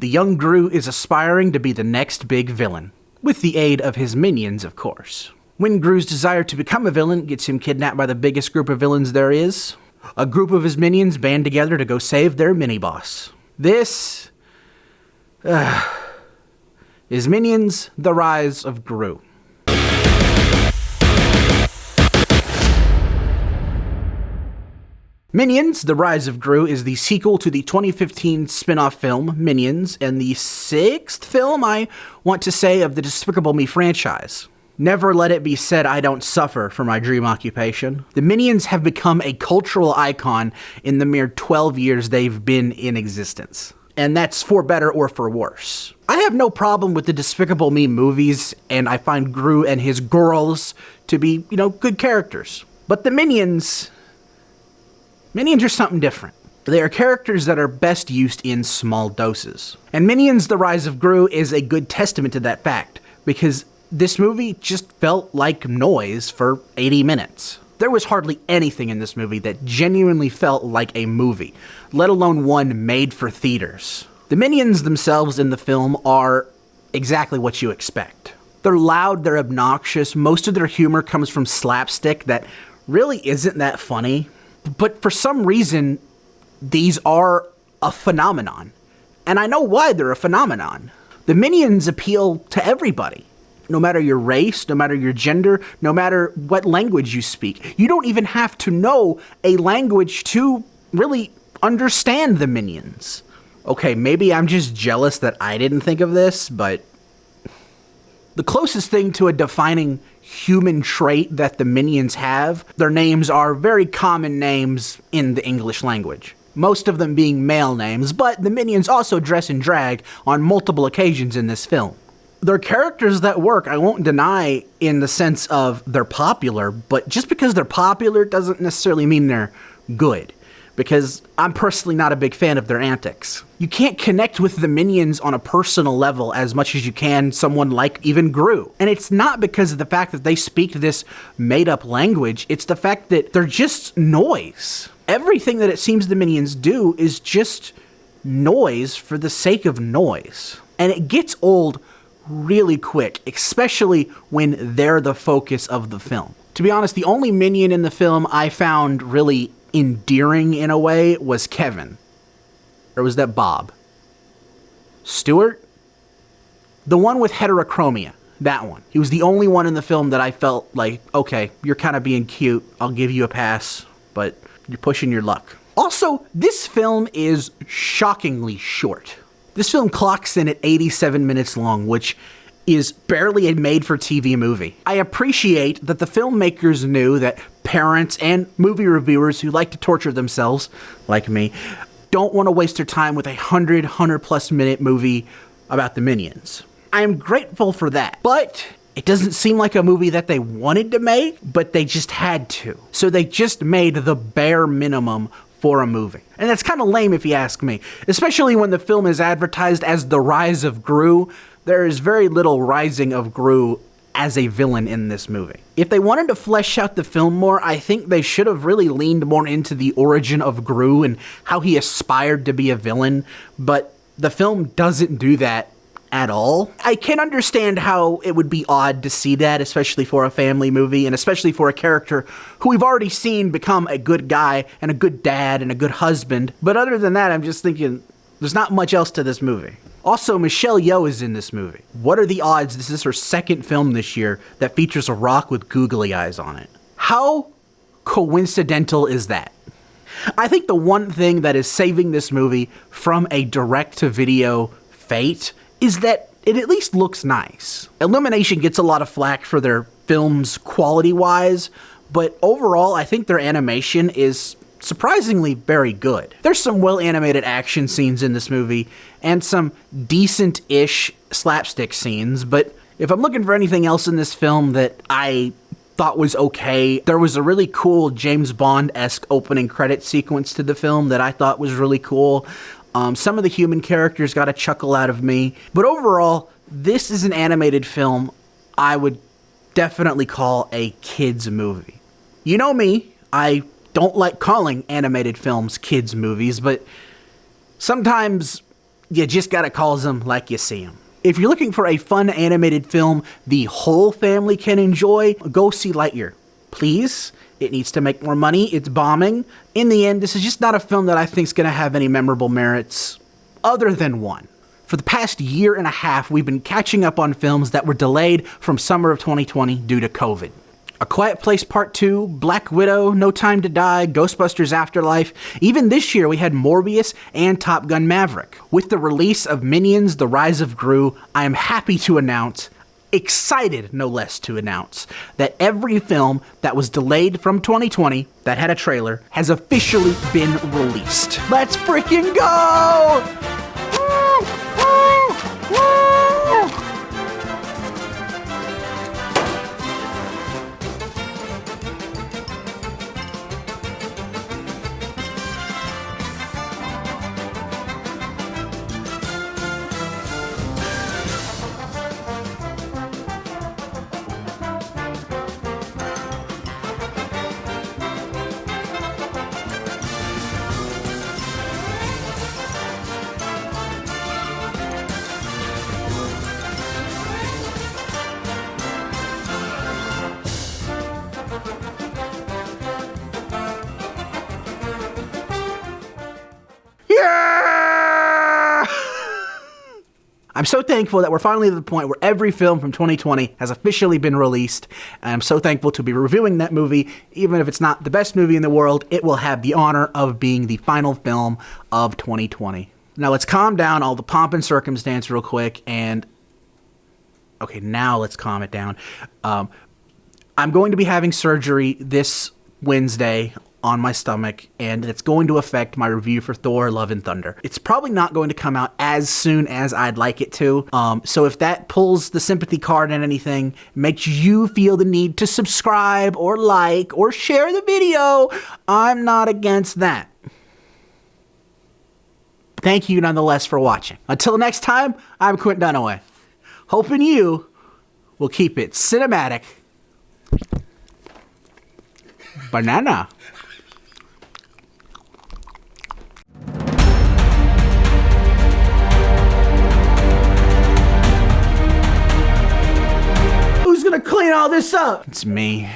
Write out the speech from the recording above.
The young Gru is aspiring to be the next big villain, with the aid of his minions, of course. When Gru's desire to become a villain gets him kidnapped by the biggest group of villains there is, a group of his minions band together to go save their mini-boss. This is Minions: The Rise of Gru. Minions: The Rise of Gru is the sequel to the 2015 spin-off film, Minions, and the 6th film, I want to say, of the Despicable Me franchise. Never let it be said I don't suffer for my dream occupation. The Minions have become a cultural icon in the mere 12 years they've been in existence. And that's for better or for worse. I have no problem with the Despicable Me movies, and I find Gru and his girls to be, good characters. But the Minions are something different. They are characters that are best used in small doses. And Minions: The Rise of Gru is a good testament to that fact, because this movie just felt like noise for 80 minutes. There was hardly anything in this movie that genuinely felt like a movie, let alone one made for theaters. The Minions themselves in the film are exactly what you expect. They're loud, they're obnoxious, most of their humor comes from slapstick that really isn't that funny. But for some reason, these are a phenomenon. And I know why they're a phenomenon. The Minions appeal to everybody. No matter your race, no matter your gender, no matter what language you speak. You don't even have to know a language to really understand the Minions. Okay, maybe I'm just jealous that I didn't think of this, but the closest thing to a defining human trait that the Minions have, their names are very common names in the English language. Most of them being male names, but the Minions also dress in drag on multiple occasions in this film. They're characters that work, I won't deny, in the sense of they're popular, but just because they're popular doesn't necessarily mean they're good. Because I'm personally not a big fan of their antics. You can't connect with the Minions on a personal level as much as you can someone like even Gru. And it's not because of the fact that they speak this made-up language, it's the fact that they're just noise. Everything that it seems the Minions do is just noise for the sake of noise. And it gets old really quick, especially when they're the focus of the film. To be honest, the only Minion in the film I found really endearing in a way was Kevin. Or was that Bob? Stuart? The one with heterochromia. That one. He was the only one in the film that I felt like, okay, you're kind of being cute. I'll give you a pass, but you're pushing your luck. Also, this film is shockingly short. This film clocks in at 87 minutes long, which is barely a made-for-TV movie. I appreciate that the filmmakers knew that parents and movie reviewers who like to torture themselves, like me, don't want to waste their time with a 100+ minute movie about the Minions. I am grateful for that, but it doesn't seem like a movie that they wanted to make, but they just had to. So they just made the bare minimum for a movie. And that's kind of lame if you ask me, especially when the film is advertised as The Rise of Gru. There is very little rising of Gru as a villain in this movie. If they wanted to flesh out the film more, I think they should have really leaned more into the origin of Gru and how he aspired to be a villain, but the film doesn't do that at all. I can understand how it would be odd to see that, especially for a family movie, and especially for a character who we've already seen become a good guy, and a good dad, and a good husband, but other than that, I'm just thinking, there's not much else to this movie. Also, Michelle Yeoh is in this movie. What are the odds this is her second film this year that features a rock with googly eyes on it? How coincidental is that? I think the one thing that is saving this movie from a direct-to-video fate is that it at least looks nice. Illumination gets a lot of flack for their films quality-wise, but overall, I think their animation is surprisingly very good. There's some well-animated action scenes in this movie, and some decent-ish slapstick scenes, but if I'm looking for anything else in this film that I thought was okay, there was a really cool James Bond-esque opening credit sequence to the film that I thought was really cool. Some of the human characters got a chuckle out of me, but overall, this is an animated film I would definitely call a kid's movie. You know me, I don't like calling animated films kids' movies, but sometimes You just gotta call them like you see them. If you're looking for a fun animated film the whole family can enjoy, go see Lightyear. Please, it needs to make more money, it's bombing. In the end, this is just not a film that I think is gonna have any memorable merits, other than one. For the past year and a half, we've been catching up on films that were delayed from summer of 2020 due to COVID. A Quiet Place Part 2, Black Widow, No Time to Die, Ghostbusters Afterlife. Even this year we had Morbius and Top Gun Maverick. With the release of Minions: The Rise of Gru, I am happy to announce, excited no less to announce, that every film that was delayed from 2020 that had a trailer has officially been released. Let's freaking go! Yeah! I'm so thankful that we're finally at the point where every film from 2020 has officially been released, and I'm so thankful to be reviewing that movie. Even if it's not the best movie in the world, it will have the honor of being the final film of 2020. Now let's calm down all the pomp and circumstance real quick, and okay, now let's calm it down. I'm going to be having surgery this Wednesday on my stomach, and it's going to affect my review for Thor: Love and Thunder. It's probably not going to come out as soon as I'd like it to, so if that pulls the sympathy card and anything, makes you feel the need to subscribe or like or share the video, I'm not against that. Thank you nonetheless for watching. Until next time, I'm Quint Dunaway, hoping you will keep it cinematic. Banana. Who's gonna clean all this up? It's me.